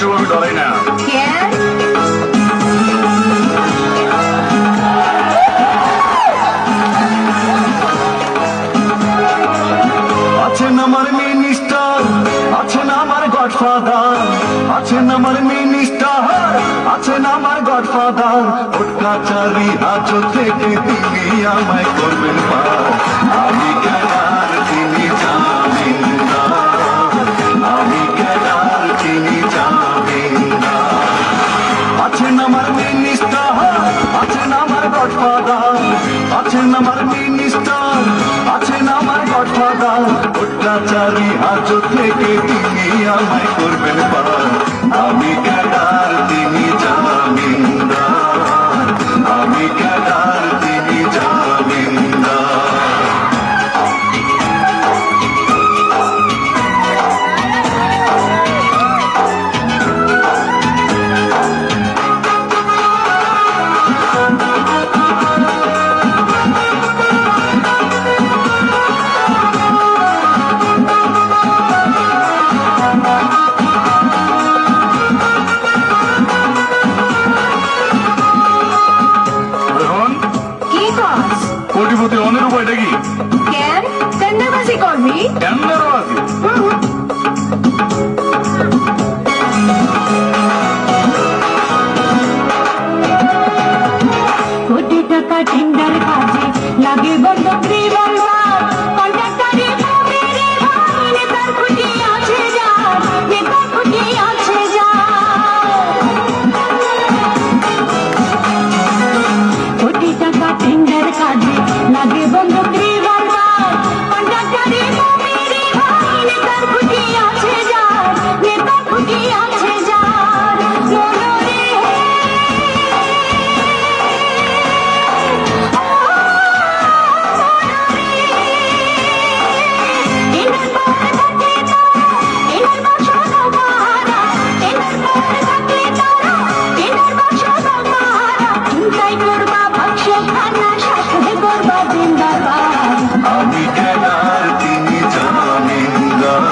ওসব আমি ডরাই না। আছেন আমার মিনিস্টার, আছেন আমার গডফাদার, আছেন আমার মিনিস্টার, আছেন আমার গডফাদার। কাচারি হাজত থেকে তিনি আমায় করবেন পার। আমি কেনার তিনি জামিনদার, আমি কেনার তিনি জামিনদার। আছেন আমার মিনিস্টার, আছেন আমার গডফাদার, আছেন আমার মিনিস্টার, আছেন আমার গডফাদার। অত্যাচারী হাজত থেকে তিনি আমায় করবেন পার। আমি কেনার তিনি জামিনদার, আমি কেনার তিনি জামিনদার। কোটিপতি অনের উপায়টা কি? কেন টেন্ডারবাজি করবি? টেন্ডারবাজি? কোটি টাকা টেন্ডার কাজে লাগে বন্ধক রিভলভার। কন্ট্রাক্টরে পাবে রে ভাই, নেতার খুঁটি আছে যার, নেতার খুঁটি আছে যার। কোটি টাকা টেন্ডার কাজে লাগে বন্ধক রিভলভার। কন্ট্রাক্টরে পাবে রে ভাই, নেতার খুঁটি আছে যার, নেতার খুঁটি আছে যার। মনোরে আমি কেনার তিনি জামিনদার।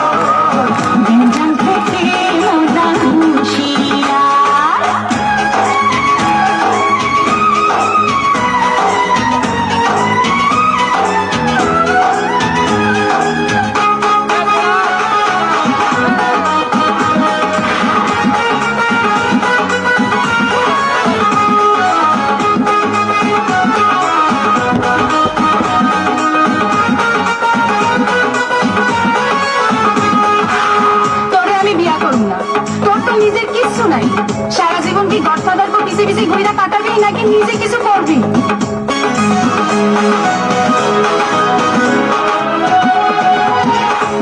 তোরে আমি বিয়া করব না। তোর তো নিজের কিচ্ছু নাই। সারা জীবন কি গডফাদার কো পিছে পিছে ঘুরে কাটাবি নাকি নিজে কিছু করবি?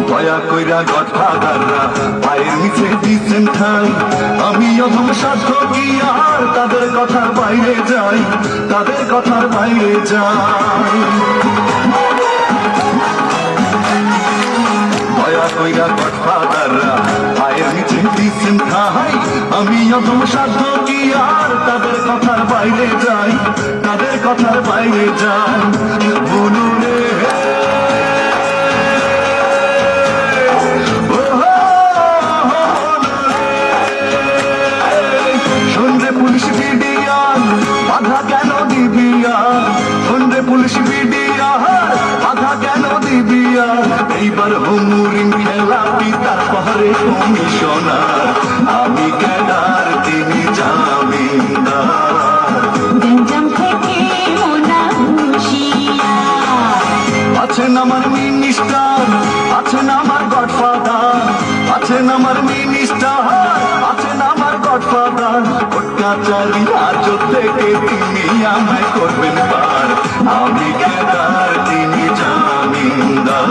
দয়া কইরা গডফাদাররা পায়ের নিচে দিচ্ছেন ঠাই। আমি অধম সাধ্য কি আর তাদের কথার বাইরে যাই, তাদের কথার বাইরে যাই। দয়া কইরা গডফাদাররা পায়ের নিচে দিচ্ছেন ঠাই। আমি অধম সাধ্য কি আর তাদের কথার বাইরে যাই, তাদের কথার বাইরে যাই। বলুন রে শুনরে পুলিশ বিডিআর বাধা কেন দিবিয়া, শুনরে পুলিশ বিডিআর বাধা কেন দিবিয়া। এইবার হুমুরিং খেলা পিতার পরে কমিশনার। আমি কেনার তিনি জামিনদার। গঞ্জাম থেকে মোনা হুঁশিয়ার। আছেন আমার মিনিস্টার, আছেন আমার গডফাদার, আছেন আমার মিনিস্টার, আছেন আমার গডফাদার। অত্যাচারী হাজত থেকে তিনি আমায় করবেন পার। আমি কেনার তিনি জামিনদার।